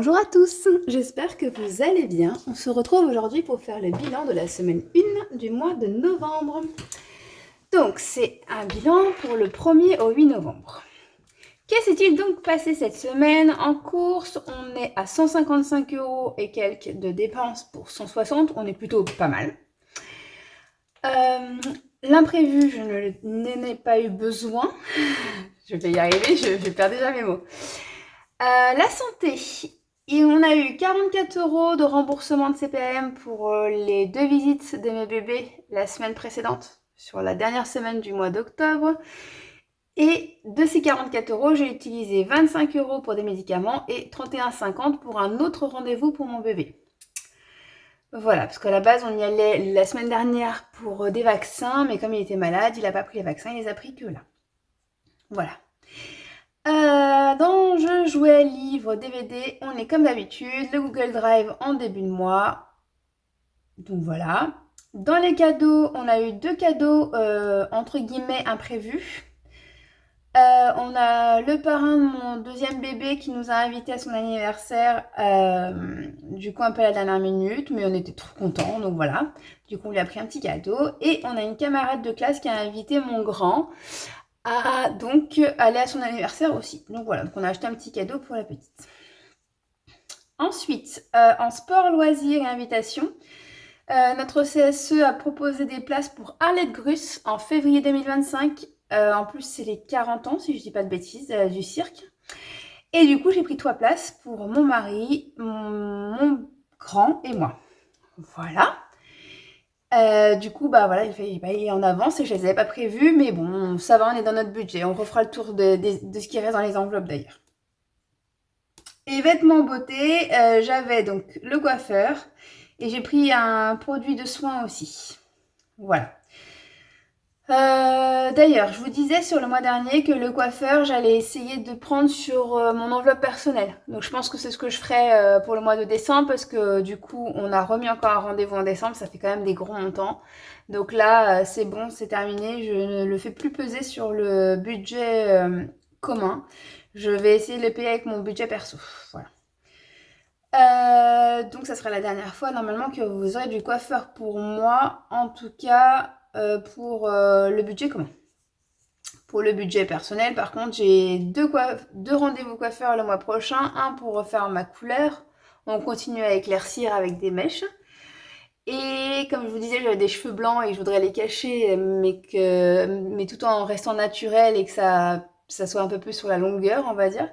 Bonjour à tous, j'espère que vous allez bien. On se retrouve aujourd'hui pour faire le bilan de la semaine 1 du mois de novembre. Donc c'est un bilan pour le 1er au 8 novembre. Qu'est-ce qui s'est-il donc passé cette semaine? En course, on est à 155 € et quelques de dépenses pour 160, on est plutôt pas mal. L'imprévu, je n'en ai pas eu besoin. Je vais y arriver, je perds déjà mes mots. La santé, et on a eu 44 € de remboursement de CPAM pour les 2 visites de mes bébés la semaine précédente, sur la dernière semaine du mois d'octobre. Et de ces 44 €, j'ai utilisé 25 € pour des médicaments et 31,50 € pour un autre rendez-vous pour mon bébé. Voilà, parce qu'à la base, on y allait la semaine dernière pour des vaccins, mais comme il était malade, il n'a pas pris les vaccins, il les a pris que là. Voilà. Dans jeux, jouets, livres, DVD, on est comme d'habitude, le Google Drive en début de mois. Donc voilà. Dans les cadeaux, on a eu 2 cadeaux entre guillemets imprévus. On a le parrain de mon deuxième bébé qui nous a invités à son anniversaire, du coup un peu à la dernière minute, mais on était trop contents, donc voilà. Du coup on lui a pris un petit cadeau. Et on a une camarade de classe qui a invité mon grand à donc aller à son anniversaire aussi. Donc voilà, donc on a acheté un petit cadeau pour la petite. Ensuite, en sport, loisirs et invitation, notre CSE a proposé des places pour Arlette Gruss en février 2025. En plus, c'est les 40 ans, si je dis pas de bêtises, du cirque. Et du coup, j'ai pris 3 places pour mon mari, mon grand et moi. Voilà. Du coup, bah voilà, il est en avance et je les avais pas prévus, mais bon, ça va, on est dans notre budget. On refera le tour de ce qui reste dans les enveloppes d'ailleurs. Et vêtements beauté, j'avais donc le coiffeur et j'ai pris un produit de soin aussi. Voilà. D'ailleurs, je vous disais sur le mois dernier que le coiffeur, j'allais essayer de prendre sur mon enveloppe personnelle. Donc je pense que c'est ce que je ferai pour le mois de décembre parce que du coup, on a remis encore un rendez-vous en décembre, ça fait quand même des gros montants. Donc là, c'est bon, c'est terminé, je ne le fais plus peser sur le budget commun. Je vais essayer de le payer avec mon budget perso. Voilà. Donc ça sera la dernière fois normalement que vous aurez du coiffeur pour moi, en tout cas pour le budget commun. Pour le budget personnel, par contre, j'ai deux rendez-vous coiffeurs le mois prochain. Un pour refaire ma couleur. On continue à éclaircir avec des mèches. Et comme je vous disais, j'avais des cheveux blancs et je voudrais les cacher, mais tout en restant naturel et que ça soit un peu plus sur la longueur, on va dire.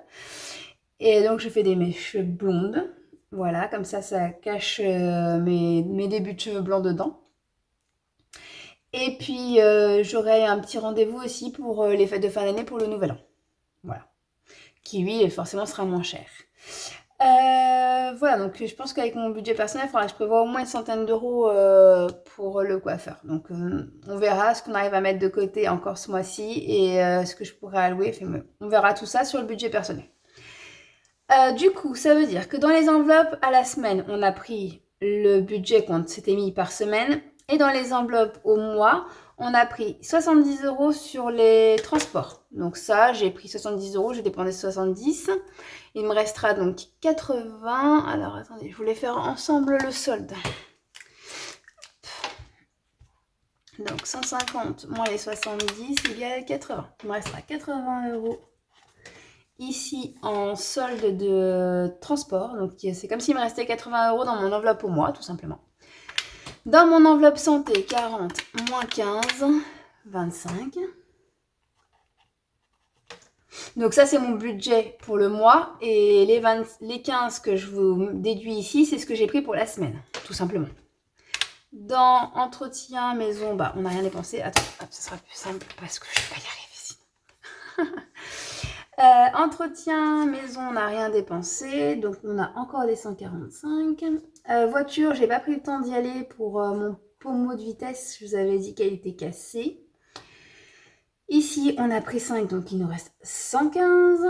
Et donc, je fais des mèches blondes. Voilà, comme ça cache mes débuts de cheveux blancs dedans. Et puis, j'aurai un petit rendez-vous aussi pour les fêtes de fin d'année pour le Nouvel An. Voilà. Qui, lui, forcément, sera moins cher. Voilà, donc je pense qu'avec mon budget personnel, il faudra que je prévoie au moins une centaine d'euros pour le coiffeur. Donc, on verra ce qu'on arrive à mettre de côté encore ce mois-ci et ce que je pourrais allouer. On verra tout ça sur le budget personnel. Du coup, ça veut dire que dans les enveloppes à la semaine, on a pris le budget qu'on s'était mis par semaine. Et dans les enveloppes au mois, on a pris 70 € sur les transports. Donc ça, j'ai pris 70 €, j'ai dépensé 70. Il me restera donc 80. Alors attendez, je voulais faire ensemble le solde. Donc 150 moins les 70 égale 80. Il me restera 80 € ici en solde de transport. Donc c'est comme s'il me restait 80 € dans mon enveloppe au mois, tout simplement. Dans mon enveloppe santé, 40 moins 15, 25. Donc ça, c'est mon budget pour le mois. Et les 15 que je vous déduis ici, c'est ce que j'ai pris pour la semaine, tout simplement. Dans entretien maison, bah, on n'a rien dépensé. Attends, hop, ça sera plus simple parce que je ne vais pas y arriver sinon. Entretien maison, on n'a rien dépensé. Donc on a encore des 145. Voiture, j'ai pas pris le temps d'y aller pour mon pommeau de vitesse. Je vous avais dit qu'elle était cassée. Ici, on a pris 5, donc il nous reste 115.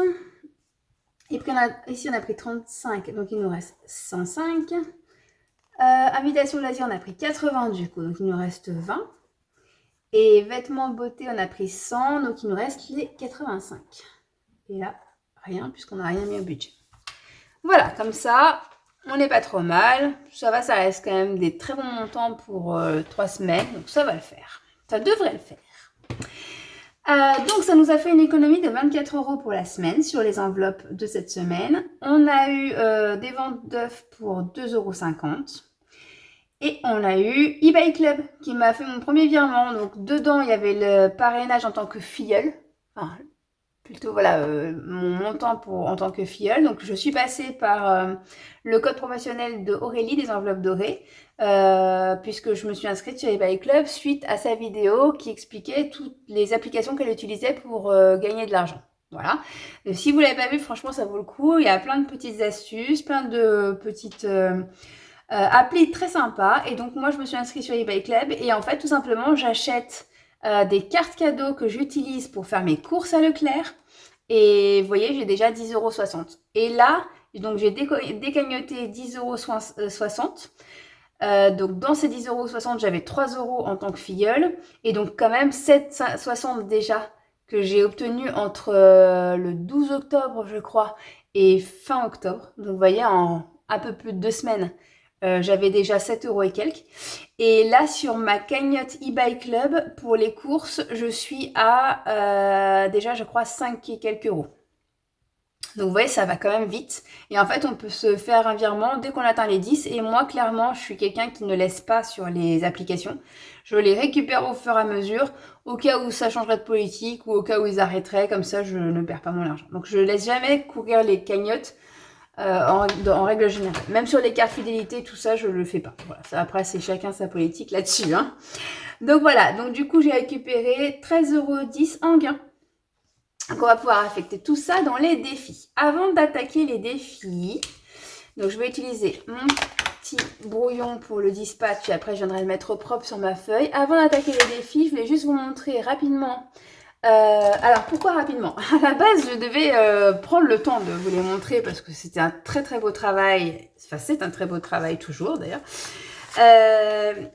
Et puis ici, on a pris 35, donc il nous reste 105. Invitation de loisir, on a pris 80 du coup, donc il nous reste 20. Et vêtements beauté, on a pris 100, donc il nous reste les 85. Et là, rien, puisqu'on n'a rien mis au budget. Voilà, comme ça, on n'est pas trop mal. Ça va, ça reste quand même des très bons montants pour 3 semaines. Donc ça va le faire. Ça devrait le faire. Donc ça nous a fait une économie de 24 € pour la semaine sur les enveloppes de cette semaine. On a eu des ventes d'œufs pour 2,50 €. Et on a eu eBay Club qui m'a fait mon premier virement. Donc dedans, il y avait le parrainage en tant que filleule. Enfin, plutôt voilà, mon montant en tant que filleule. Donc je suis passée par le code promotionnel de Aurélie des enveloppes dorées, puisque je me suis inscrite sur eBay Club suite à sa vidéo qui expliquait toutes les applications qu'elle utilisait pour gagner de l'argent. Voilà. Si vous l'avez pas vu, franchement, ça vaut le coup. Il y a plein de petites astuces, plein de petites appli très sympa. Et donc moi je me suis inscrite sur eBay Club et en fait tout simplement j'achète des cartes cadeaux que j'utilise pour faire mes courses à Leclerc. Et vous voyez, j'ai déjà 10,60 €. Et là, donc j'ai décagnoté 10,60 €. Donc dans ces 10,60 €, j'avais 3 € en tant que filleule. Et donc quand même 7,60 € déjà que j'ai obtenu entre le 12 octobre, je crois, et fin octobre. Donc vous voyez, en un peu plus de 2 semaines, j'avais déjà 7 € et quelques. Et là, sur ma cagnotte eBay Club, pour les courses, je suis à déjà, je crois, 5 et quelques euros. Donc vous voyez, ça va quand même vite. Et en fait, on peut se faire un virement dès qu'on atteint les 10. Et moi, clairement, je suis quelqu'un qui ne laisse pas sur les applications. Je les récupère au fur et à mesure, au cas où ça changerait de politique ou au cas où ils arrêteraient. Comme ça, je ne perds pas mon argent. Donc je ne laisse jamais courir les cagnottes. En règle générale. Même sur les cartes fidélité, tout ça, je le fais pas. Voilà, ça, après, c'est chacun sa politique là-dessus. Hein. Donc voilà, donc du coup, j'ai récupéré 13,10 € en gain. Donc on va pouvoir affecter tout ça dans les défis. Avant d'attaquer les défis, donc je vais utiliser mon petit brouillon pour le dispatch et après je viendrai le mettre au propre sur ma feuille. Avant d'attaquer les défis, je vais juste vous montrer rapidement. Alors pourquoi rapidement? À la base, je devais prendre le temps de vous les montrer parce que c'était un très très beau travail. Enfin, c'est un très beau travail toujours d'ailleurs.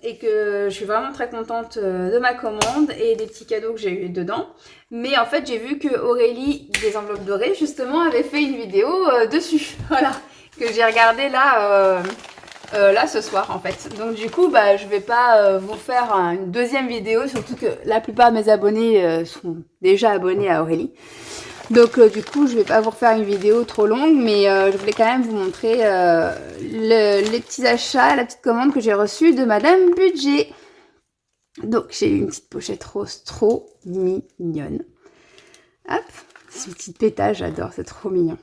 Et que je suis vraiment très contente de ma commande et des petits cadeaux que j'ai eu dedans. Mais en fait, j'ai vu que Aurélie des enveloppes dorées justement avait fait une vidéo dessus. Voilà, que j'ai regardé là. Là ce soir en fait. Donc du coup bah je vais pas vous faire une deuxième vidéo, surtout que la plupart de mes abonnés sont déjà abonnés à Aurélie. Donc du coup je vais pas vous refaire une vidéo trop longue, mais je voulais quand même vous montrer les petits achats, la petite commande que j'ai reçue de Madame Budget. Donc j'ai eu une petite pochette rose trop mignonne. Hop, c'est une petite pétage, j'adore, c'est trop mignon.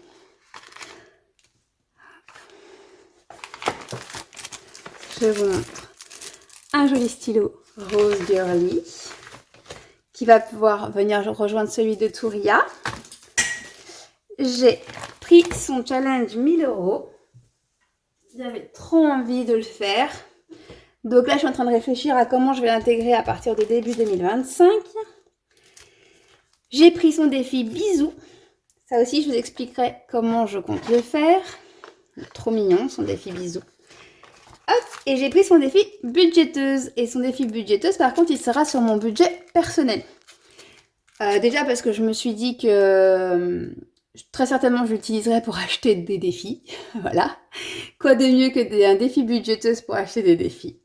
Je vous montre un joli stylo rose girly qui va pouvoir venir rejoindre celui de Touria. J'ai pris son challenge 1000 €. J'avais trop envie de le faire. Donc là, je suis en train de réfléchir à comment je vais l'intégrer à partir de début 2025. J'ai pris son défi bisous. Ça aussi, je vous expliquerai comment je compte le faire. Trop mignon, son défi bisous. Hop, et j'ai pris son défi budgéteuse. Et son défi budgéteuse, par contre, il sera sur mon budget personnel. Déjà parce que je me suis dit que très certainement je l'utiliserai pour acheter des défis. Voilà. Quoi de mieux que un défi budgéteuse pour acheter des défis.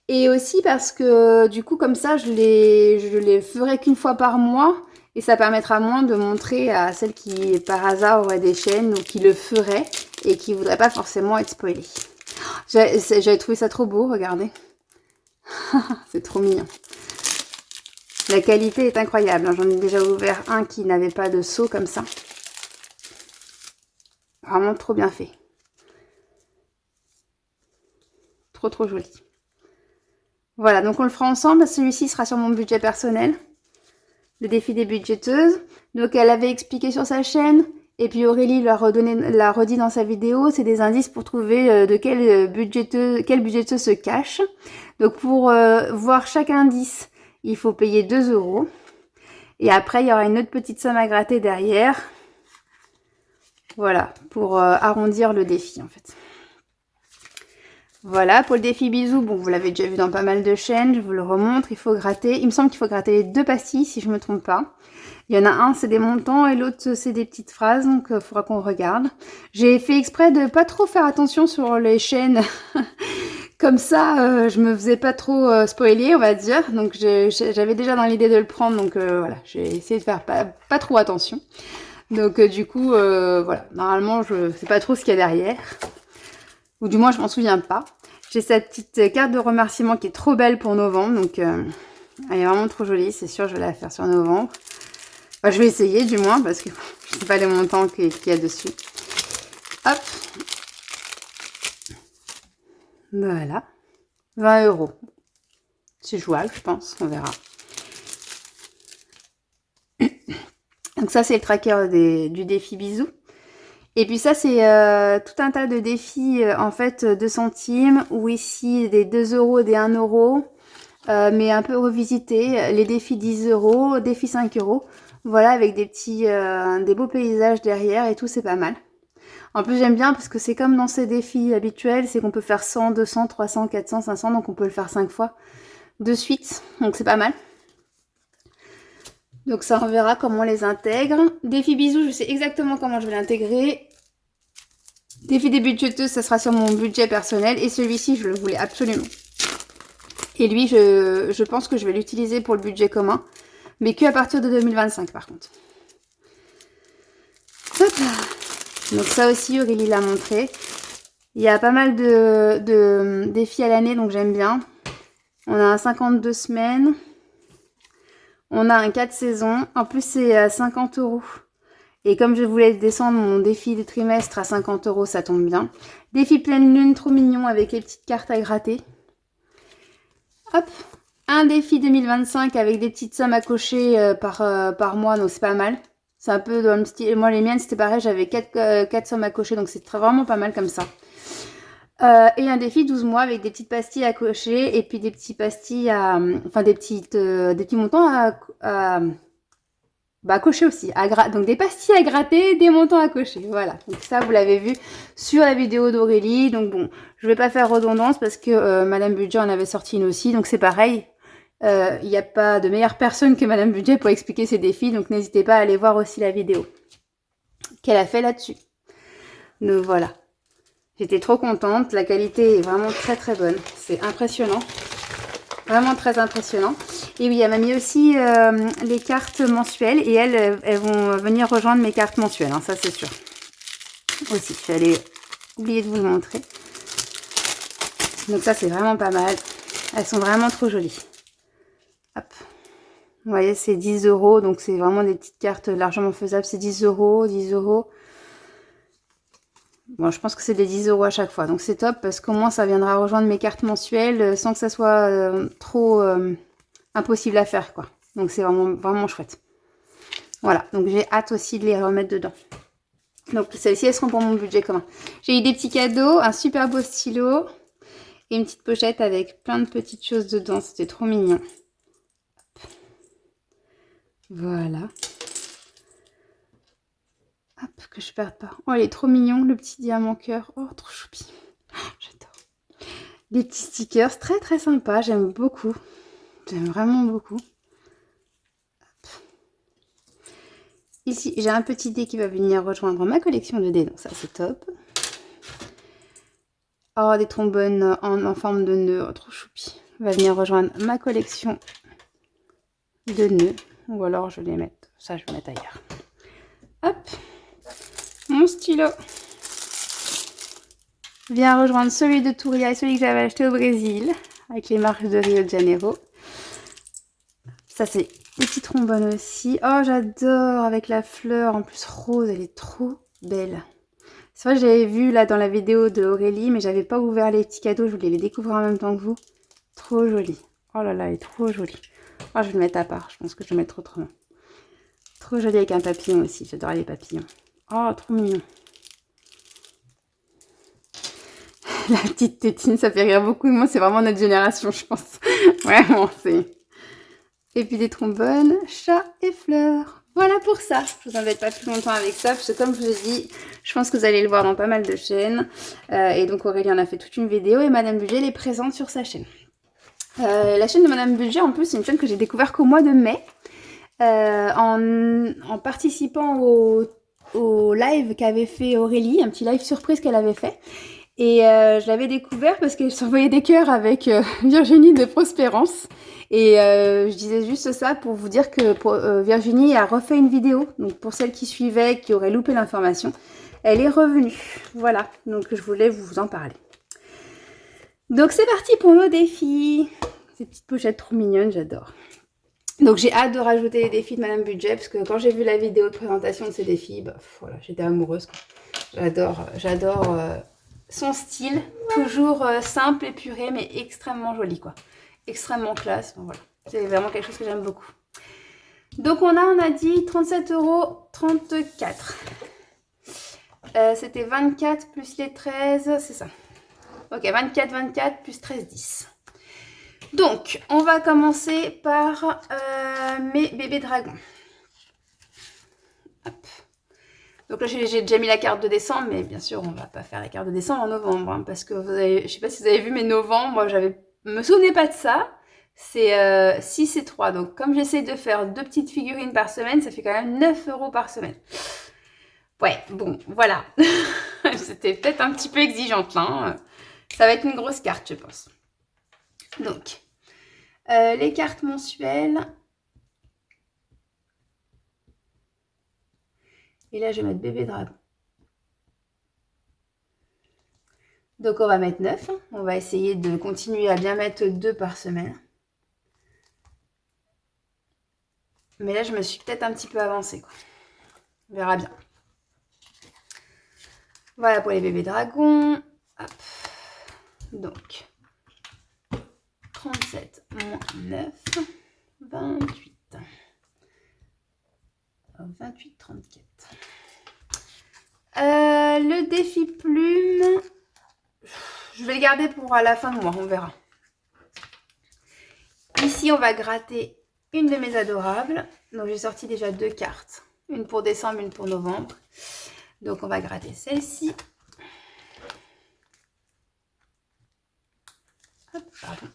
Et aussi parce que du coup, comme ça, je les ferai qu'une fois par mois. Et ça permettra moins de montrer à celles qui, par hasard, auraient des chaînes ou qui le feraient et qui ne voudraient pas forcément être spoilées. J'avais trouvé ça trop beau, regardez. C'est trop mignon. La qualité est incroyable. J'en ai déjà ouvert un qui n'avait pas de seau comme ça. Vraiment trop bien fait. Trop trop joli. Voilà, donc on le fera ensemble. Celui-ci sera sur mon budget personnel. Le défi des budgéteuses. Donc elle avait expliqué sur sa chaîne. Et puis Aurélie l'a redit dans sa vidéo, c'est des indices pour trouver de quelle budgéteuse se cache. Donc pour voir chaque indice, il faut payer 2 €. Et après, il y aura une autre petite somme à gratter derrière. Voilà, pour arrondir le défi en fait. Voilà, pour le défi bisous, bon, vous l'avez déjà vu dans pas mal de chaînes, je vous le remontre, il faut gratter. Il me semble qu'il faut gratter les 2 pastilles, si je me trompe pas. Il y en a un, c'est des montants, et l'autre, c'est des petites phrases, donc il faudra qu'on regarde. J'ai fait exprès de pas trop faire attention sur les chaînes, comme ça, je me faisais pas trop spoiler, on va dire. Donc j'avais déjà dans l'idée de le prendre, donc voilà, j'ai essayé de faire pas trop attention. Donc du coup, voilà, normalement, je sais pas trop ce qu'il y a derrière. Ou du moins je m'en souviens pas. J'ai cette petite carte de remerciement qui est trop belle pour novembre, donc elle est vraiment trop jolie, c'est sûr je vais la faire sur novembre. Enfin, je vais essayer du moins, parce que je sais pas les montants qu'il y a dessus. Hop. Voilà. 20 €. C'est jouable, je pense, on verra. Donc ça c'est le tracker du défi bisous. Et puis ça, c'est tout un tas de défis, en fait, 2 centimes, ou ici des 2 €, des 1 €, mais un peu revisités. Les défis 10 €, défis 5 €. Voilà, avec des petits, des beaux paysages derrière et tout, c'est pas mal. En plus, j'aime bien parce que c'est comme dans ces défis habituels, c'est qu'on peut faire 100, 200, 300, 400, 500, donc on peut le faire 5 fois de suite. Donc c'est pas mal. Donc ça, on verra comment on les intègre. Défi bisous, je sais exactement comment je vais l'intégrer. Défi des budgeteuses, ça sera sur mon budget personnel. Et celui-ci, je le voulais absolument. Et lui, je pense que je vais l'utiliser pour le budget commun. Mais que à partir de 2025, par contre. Hop là. Donc ça aussi, Aurélie l'a montré. Il y a pas mal de défis à l'année, donc j'aime bien. On a un 52 semaines. On a un 4 saisons. En plus, c'est à 50 €. Et comme je voulais descendre mon défi des trimestres à 50 €, ça tombe bien. Défi pleine lune, trop mignon, avec les petites cartes à gratter. Hop. Un défi 2025 avec des petites sommes à cocher par mois, donc c'est pas mal. C'est un peu dans le style... Moi, les miennes, c'était pareil, j'avais 4 sommes à cocher, donc c'est vraiment pas mal comme ça. Et un défi 12 mois avec des petites pastilles à cocher et puis des petits pastilles à... Enfin, des petits montants à cocher aussi. Donc des pastilles à gratter, des montants à cocher. Voilà. Donc ça, vous l'avez vu sur la vidéo d'Aurélie. Donc bon, je vais pas faire redondance parce que Madame Budget en avait sorti une aussi. Donc c'est pareil. Il n'y a pas de meilleure personne que Madame Budget pour expliquer ses défis. Donc n'hésitez pas à aller voir aussi la vidéo qu'elle a fait là-dessus. Donc voilà. J'étais trop contente. La qualité est vraiment très très bonne. C'est impressionnant. Vraiment très impressionnant. Et oui, elle m'a mis aussi les cartes mensuelles. Et elles vont venir rejoindre mes cartes mensuelles. Hein, ça, c'est sûr. Aussi, j'allais oublier de vous le montrer. Donc ça, c'est vraiment pas mal. Elles sont vraiment trop jolies. Hop. Vous voyez, c'est 10 €. Donc, c'est vraiment des petites cartes largement faisables. C'est 10 €, 10 €. Bon, je pense que c'est des 10 € à chaque fois. Donc, c'est top parce qu'au moins, ça viendra rejoindre mes cartes mensuelles sans que ça soit trop impossible à faire, quoi. Donc, c'est vraiment, vraiment chouette. Voilà. Donc, j'ai hâte aussi de les remettre dedans. Donc, celles-ci, elles seront pour mon budget commun. J'ai eu des petits cadeaux, un super beau stylo et une petite pochette avec plein de petites choses dedans. C'était trop mignon. Voilà. Hop, que je perde pas. Oh, il est trop mignon, le petit diamant cœur. Oh, trop choupi. Oh, j'adore. Des petits stickers très très sympas. J'aime beaucoup. J'aime vraiment beaucoup. Hop. Ici, j'ai un petit dé qui va venir rejoindre ma collection de dés. Donc ça, c'est top. Oh, des trombones en forme de nœud. Oh, trop choupi. Va venir rejoindre ma collection de nœuds. Ou alors, je vais les mettre... Ça, je vais mettre ailleurs. Hop. Mon stylo vient rejoindre celui de Touria et celui que j'avais acheté au Brésil avec les marques de Rio de Janeiro. Ça, c'est des petits trombones aussi. Oh, j'adore avec la fleur en plus rose, elle est trop belle. C'est vrai que j'avais vu là dans la vidéo de Aurélie, mais j'avais pas ouvert les petits cadeaux, je voulais les découvrir en même temps que vous. Trop jolie. Oh là là, elle est trop jolie. Oh, je vais le mettre à part, je pense que je vais le mettre autrement. Trop jolie avec un papillon aussi, j'adore les papillons. Oh, trop mignon. La petite tétine, ça fait rire beaucoup de moi. C'est vraiment notre génération, je pense. Vraiment, c'est... Et puis des trombones, chat et fleurs. Voilà pour ça. Je vous embête pas plus longtemps avec ça, parce que comme je vous ai dit, je pense que vous allez le voir dans pas mal de chaînes. Et donc Aurélie en a fait toute une vidéo et Madame Budget les présente sur sa chaîne. La chaîne de Madame Budget, en plus, c'est une chaîne que j'ai découvert qu'au mois de mai, en participant au live qu'avait fait Aurélie, un petit live surprise qu'elle avait fait. Et je l'avais découvert parce qu'elle s'envoyait des cœurs avec Virginie de Prospérance. Et je disais juste ça pour vous dire que Virginie a refait une vidéo. Donc pour celles qui suivaient, qui auraient loupé l'information, elle est revenue. Voilà, donc je voulais vous en parler. Donc c'est parti pour nos défis. Ces petites pochettes trop mignonnes, j'adore. Donc j'ai hâte de rajouter les défis de Madame Budget parce que quand j'ai vu la vidéo de présentation de ces défis, bah, voilà, j'étais amoureuse. J'adore son style, toujours simple, épuré, mais extrêmement joli, quoi. Extrêmement classe, donc voilà. C'est vraiment quelque chose que j'aime beaucoup. Donc on a dit 37,34 €. C'était 24 plus les 13, c'est ça. Ok, 24 plus 13,10. Donc, on va commencer par mes bébés dragons. Hop. Donc là, j'ai déjà mis la carte de décembre, mais bien sûr, on va pas faire la carte de décembre en novembre, hein, parce que je sais pas si vous avez vu, mais novembre, moi, me souvenais pas de ça. C'est 6 et 3. Donc, comme j'essaie de faire 2 petites figurines par semaine, ça fait quand même 9 € par semaine. Ouais, bon, voilà. C'était peut-être un petit peu exigeante, là. Hein. Ça va être une grosse carte, je pense. Donc, les cartes mensuelles. Et là, je vais mettre bébé dragon. Donc, on va mettre 9. On va essayer de continuer à bien mettre 2 par semaine. Mais là, je me suis peut-être un petit peu avancée, quoi. On verra bien. Voilà pour les bébés dragons. Hop. Donc, 37 moins 9, 28. 28, 34. Le défi plume, je vais le garder pour à la fin de mois, on verra. Ici, on va gratter une de mes adorables. Donc, j'ai sorti déjà 2 cartes. Une pour décembre, une pour novembre. Donc, on va gratter celle-ci. Hop, pardon.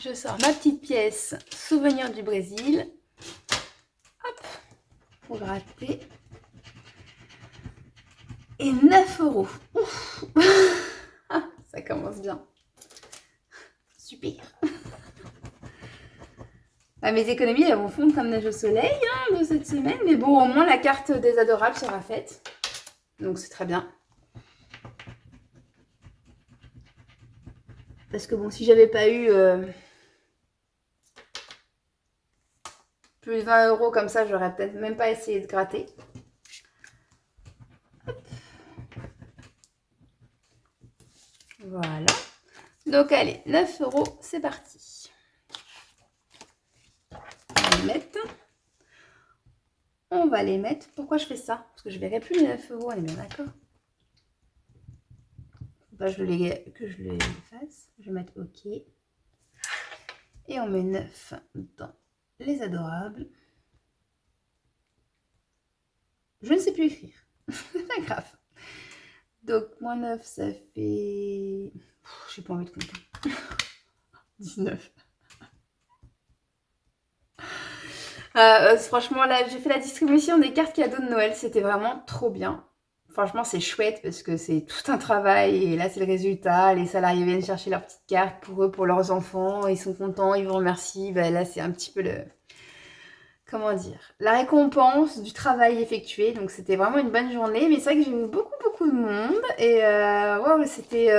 Je sors ma petite pièce souvenir du Brésil. Hop, pour gratter. Et 9 €. Ouf. Ça commence bien. Super. Bah, mes économies, elles vont fondre comme neige au soleil hein, de cette semaine. Mais bon, au moins, la carte des adorables sera faite. Donc, c'est très bien. Parce que bon, si j'avais pas eu plus de 20 € comme ça, j'aurais peut-être même pas essayé de gratter. Hop. Voilà. Donc allez, 9 €, c'est parti. On va les mettre. On va les mettre. Pourquoi je fais ça? Parce que je verrai plus les 9 €, on est bien d'accord. Faut pas que je les fasse. Je vais mettre OK. Et on met 9 dans les adorables. Je ne sais plus écrire. C'est pas grave. Donc, moins 9, ça fait... J'ai pas envie de compter. 19. Franchement, là, j'ai fait la distribution des cartes cadeaux de Noël. C'était vraiment trop bien. Franchement, c'est chouette parce que c'est tout un travail. Et là, c'est le résultat. Les salariés viennent chercher leurs petites cartes pour eux, pour leurs enfants. Ils sont contents, ils vous remercient. Ben, là, c'est un petit peu le... Comment dire? La récompense du travail effectué. Donc, c'était vraiment une bonne journée. Mais c'est vrai que j'ai eu beaucoup de monde. Et waouh, c'était...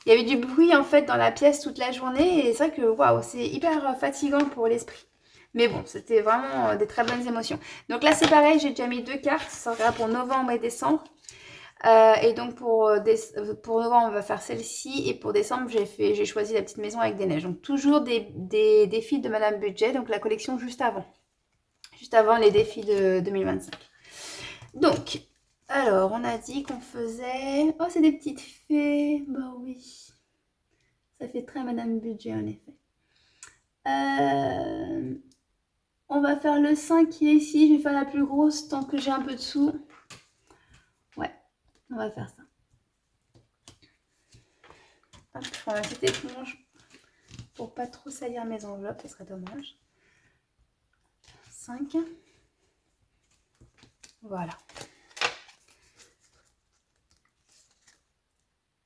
Il y avait du bruit en fait dans la pièce toute la journée. Et c'est vrai que waouh, c'est hyper fatigant pour l'esprit. Mais bon, c'était vraiment des très bonnes émotions. Donc là, c'est pareil, j'ai déjà mis 2 cartes. Ça sera pour novembre et décembre. Et donc pour novembre, on va faire celle-ci. Et pour décembre, j'ai choisi la petite maison avec des neiges. Donc toujours des défis de Madame Budget. Donc la collection juste avant. Juste avant les défis de 2025. Donc, alors, on a dit qu'on faisait... Oh, c'est des petites fées. Bah oui. Ça fait très Madame Budget, en effet. On va faire le 5 qui est ici. Je vais faire la plus grosse tant que j'ai un peu de sous. Ouais, on va faire ça. Hop, je prends ma petite éponge pour pas trop salir mes enveloppes, ce serait dommage. 5. Voilà.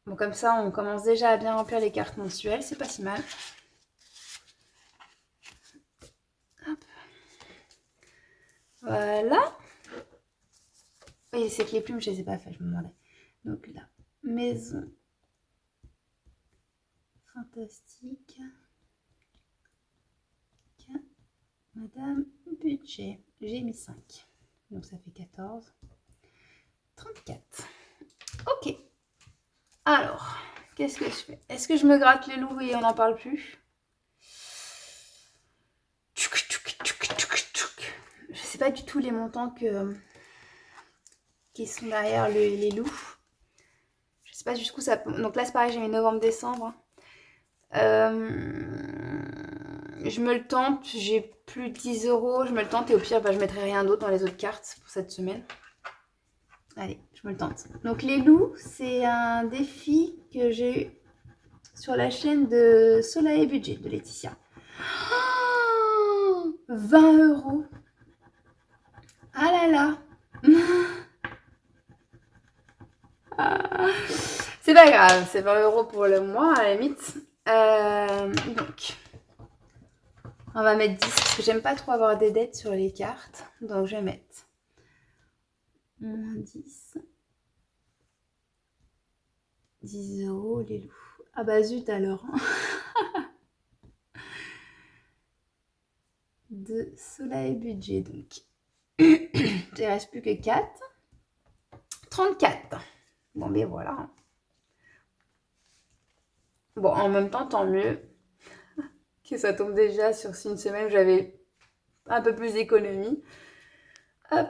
Bon, comme ça, on commence déjà à bien remplir les cartes mensuelles. C'est pas si mal. Hop. Voilà. Oui, c'est que les plumes, je les ai pas faites, je me demandais. Donc là, maison. Fantastique. Madame budget. J'ai mis 5. Donc ça fait 14. 34. Ok. Alors, qu'est-ce que je fais? Est-ce que je me gratte les loups et on n'en parle plus? Je sais pas du tout les montants qui sont derrière les loups. Je sais pas jusqu'où ça peut... Donc là, c'est pareil, j'ai mis novembre-décembre. Je me le tente, j'ai plus de 10 €. Je me le tente et au pire, je mettrai rien d'autre dans les autres cartes pour cette semaine. Allez, je me le tente. Donc les loups, c'est un défi que j'ai eu sur la chaîne de Soleil et Budget de Laetitia. Oh, 20 €. Ah là là. C'est pas grave, c'est 20 € pour le mois à la limite. Donc, on va mettre 10 parce que j'aime pas trop avoir des dettes sur les cartes. Donc, je vais mettre moins 10. 10 € les loups. Ah bah zut alors. De Soleil Budget donc. Il ne reste plus que 4. 34. Bon ben voilà. Bon, en même temps, tant mieux que ça tombe déjà sur une semaine où j'avais un peu plus d'économie. Hop.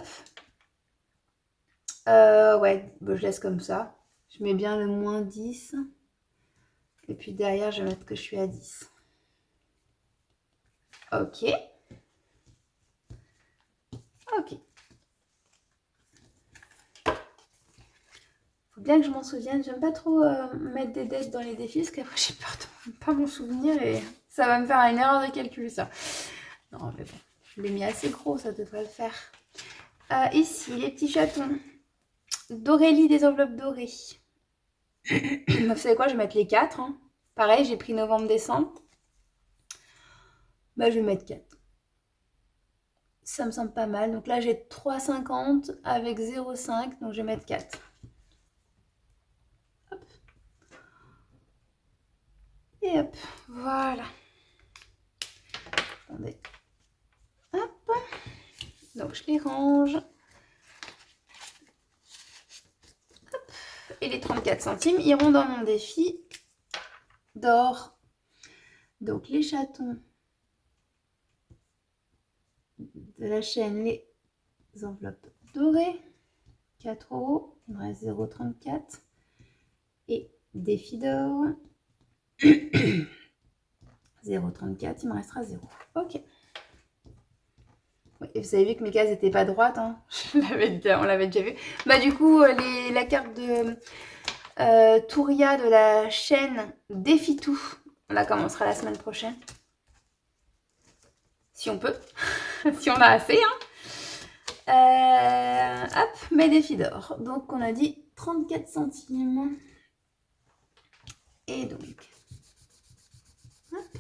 Ouais, bon, je laisse comme ça. Je mets bien le moins 10. Et puis derrière, je vais mettre que je suis à 10. Ok. Ok. Faut bien que je m'en souvienne. J'aime pas trop mettre des dettes dans les défis parce qu'après, j'ai peur de ne pas m'en souvenir et ça va me faire une erreur de calcul, ça. Non, mais bon. Je l'ai mis assez gros, ça devrait le faire. Ici, les petits chatons. D'Aurélie, des enveloppes dorées. Vous savez quoi, je vais mettre les 4. Hein. Pareil, j'ai pris novembre-décembre. Bah, je vais mettre 4. Ça me semble pas mal. Donc là, j'ai 3,50 avec 0,5. Donc, je vais mettre 4. Hop. Et hop, voilà. Attendez. Hop. Donc, je les range. Hop. Et les 34 centimes iront dans mon défi d'or. Donc, les chatons de la chaîne, les enveloppes dorées. 4 €. Il me reste 0,34. Et défi d'or. 0,34. Il me restera 0. Ok. Et vous avez vu que mes cases n'étaient pas droites. Hein. On l'avait déjà vu. Bah, du coup, la carte de Touria de la chaîne Défi Tout, on la commencera la semaine prochaine. Si on peut. Si on a assez. Hein. Hop, mes défis d'or. Donc, on a dit 34 centimes. Et donc, hop.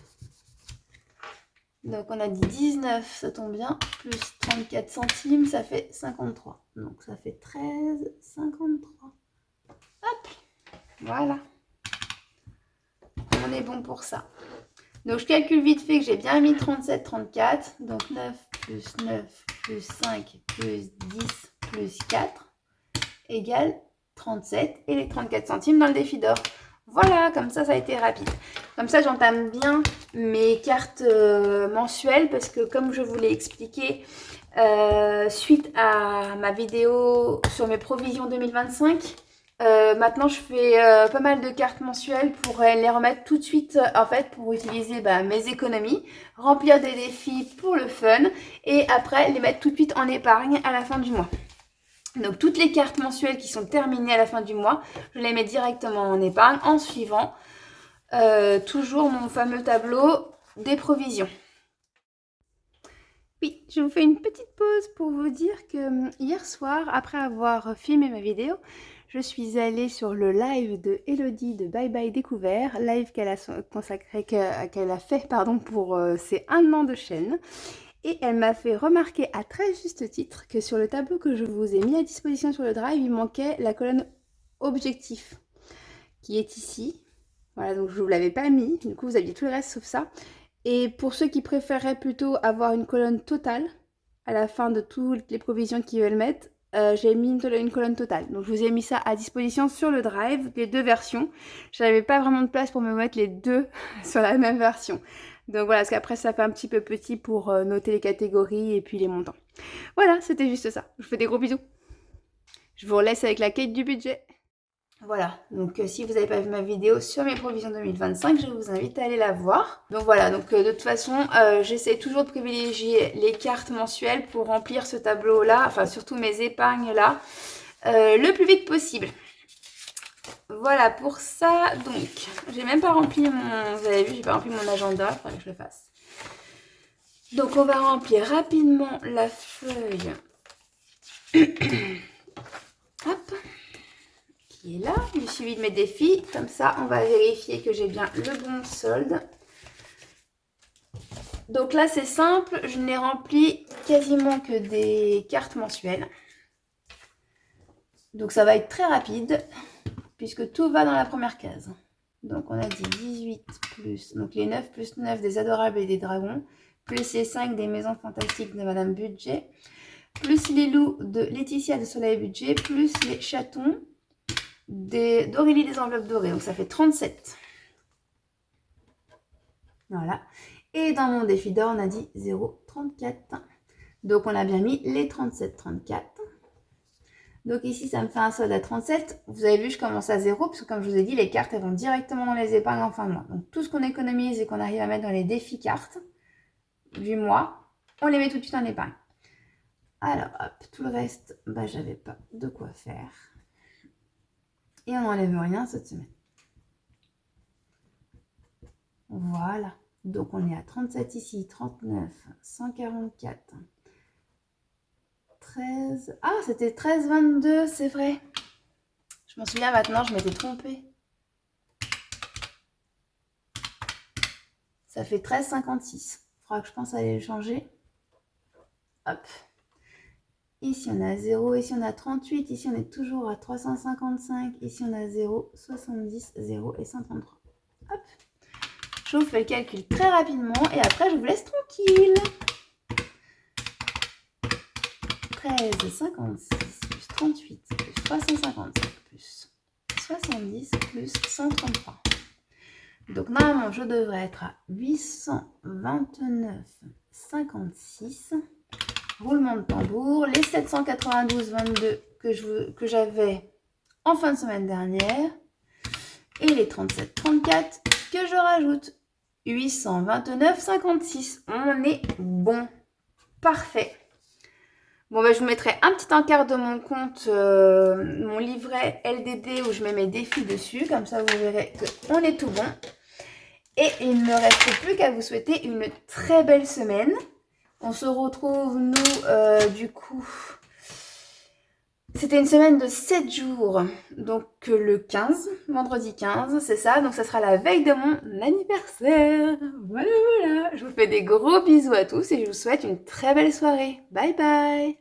Donc, on a dit 19, ça tombe bien. Plus 34 centimes, ça fait 53. Donc, ça fait 13,53. Hop, voilà. On est bon pour ça. Donc, je calcule vite fait que j'ai bien mis 37, 34. Donc, 9 plus 9 plus 5 plus 10 plus 4 égale 37. Et les 34 centimes dans le défi d'or. Voilà, comme ça a été rapide. Comme ça, j'entame bien mes cartes mensuelles parce que comme je vous l'ai expliqué, suite à ma vidéo sur mes provisions 2025, Maintenant, je fais pas mal de cartes mensuelles pour les remettre tout de suite, en fait, pour utiliser mes économies, remplir des défis pour le fun, et après, les mettre tout de suite en épargne à la fin du mois. Donc, toutes les cartes mensuelles qui sont terminées à la fin du mois, je les mets directement en épargne en suivant toujours mon fameux tableau des provisions. Oui, je vous fais une petite pause pour vous dire que hier soir, après avoir filmé ma vidéo, je suis allée sur le live de Elodie de Bye Bye Découvert, live qu'elle a consacré, qu'elle a fait pour ses 1 an de chaîne. Et elle m'a fait remarquer à très juste titre que sur le tableau que je vous ai mis à disposition sur le drive, il manquait la colonne objectif qui est ici. Voilà, donc je ne vous l'avais pas mis, du coup vous aviez tout le reste sauf ça. Et pour ceux qui préféreraient plutôt avoir une colonne totale, à la fin de toutes les provisions qu'ils veulent mettre, j'ai mis une colonne totale. Donc je vous ai mis ça à disposition sur le drive, les deux versions. Je n'avais pas vraiment de place pour me mettre les deux sur la même version. Donc voilà, parce qu'après ça fait un petit peu petit pour noter les catégories et puis les montants. Voilà, c'était juste ça. Je vous fais des gros bisous. Je vous laisse avec la quête du budget. Voilà, donc si vous n'avez pas vu ma vidéo sur mes provisions 2025, je vous invite à aller la voir. Donc voilà, donc de toute façon, j'essaie toujours de privilégier les cartes mensuelles pour remplir ce tableau-là, enfin surtout mes épargnes-là, le plus vite possible. Voilà pour ça, donc j'ai même pas rempli mon, vous avez vu, j'ai pas rempli mon agenda, il faudrait que je le fasse. Donc on va remplir rapidement la feuille. Hop. Qui est là, du suivi de mes défis. Comme ça, on va vérifier que j'ai bien le bon solde. Donc là, c'est simple. Je n'ai rempli quasiment que des cartes mensuelles. Donc ça va être très rapide, puisque tout va dans la première case. Donc on a dit 18 plus, donc les 9 plus 9 des Adorables et des Dragons, plus les 5 des Maisons Fantastiques de Madame Budget, plus les loups de Laetitia de Soleil Budget, plus les chatons d'Aurélie des Enveloppes Dorées. Donc ça fait 37. Voilà. Et dans mon défi d'or, on a dit 0,34. Donc on a bien mis les 37,34. Donc ici, ça me fait un solde à 37. Vous avez vu, je commence à 0, parce que comme je vous ai dit, les cartes, elles vont directement dans les épargnes en fin de mois. Donc tout ce qu'on économise et qu'on arrive à mettre dans les défis cartes du mois, on les met tout de suite en épargne. Alors, hop, tout le reste, j'avais pas de quoi faire. Et on n'enlève rien cette semaine. Voilà. Donc on est à 37 ici, 39, 144, 13. Ah, c'était 13, 22, c'est vrai. Je m'en souviens maintenant, je m'étais trompée. Ça fait 13, 56. Il faudra que je pense à aller le changer. Hop. Ici on a 0, ici on a 38, ici on est toujours à 355, ici on a 0, 70, 0 et 133. Hop. Je vous fais le calcul très rapidement et après je vous laisse tranquille. 13, 56, plus 38, plus 355, plus 70, plus 133. Donc normalement je devrais être à 829,56. Roulement de tambour, les 792,22 que j'avais en fin de semaine dernière et les 37,34 que je rajoute. 829,56. On est bon. Parfait. Bon, je vous mettrai un petit encart de mon compte, mon livret LDD où je mets mes défis dessus. Comme ça, vous verrez qu'on est tout bon. Et il ne me reste plus qu'à vous souhaiter une très belle semaine. On se retrouve, nous, du coup, c'était une semaine de 7 jours, donc le 15, vendredi 15, c'est ça, donc ça sera la veille de mon anniversaire. Voilà, voilà, je vous fais des gros bisous à tous et je vous souhaite une très belle soirée. Bye bye.